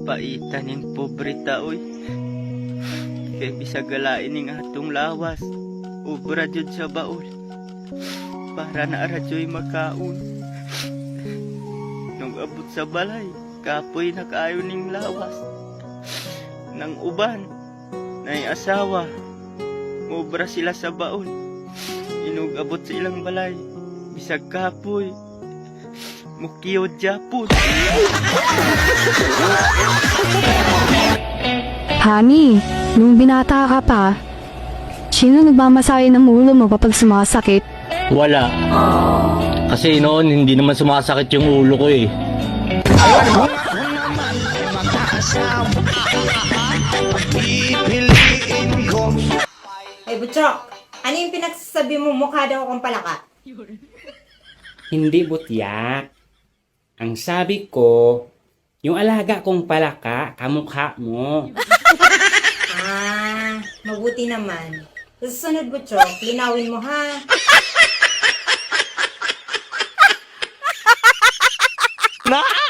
Paitan ning pobre taoy. Kay bisag galain ning atong lawas. Ubra jud sa baul. Para na radyo'y makaon. Nung abot sa balay, kapoy na kaayo ning lawas. Nang uban, nay asawa, mubra sila sa baul. Inug abot sa ilang balay, bisag kapoy, mukiyod japon. Honey, nung binata ka pa, sino nagmamasahe ng ulo mo kapag sumasakit? Wala. Kasi noon, hindi naman sumasakit yung ulo ko eh. Ay, Butchok, ano yung pinagsasabi mo mukha daw akong palaka? Hindi butyak. Ang sabi ko, yung alaga kong palaka, kamukha mo. Ah, mabuti naman. Sa susunod, Butchok, linawin mo ha. Na!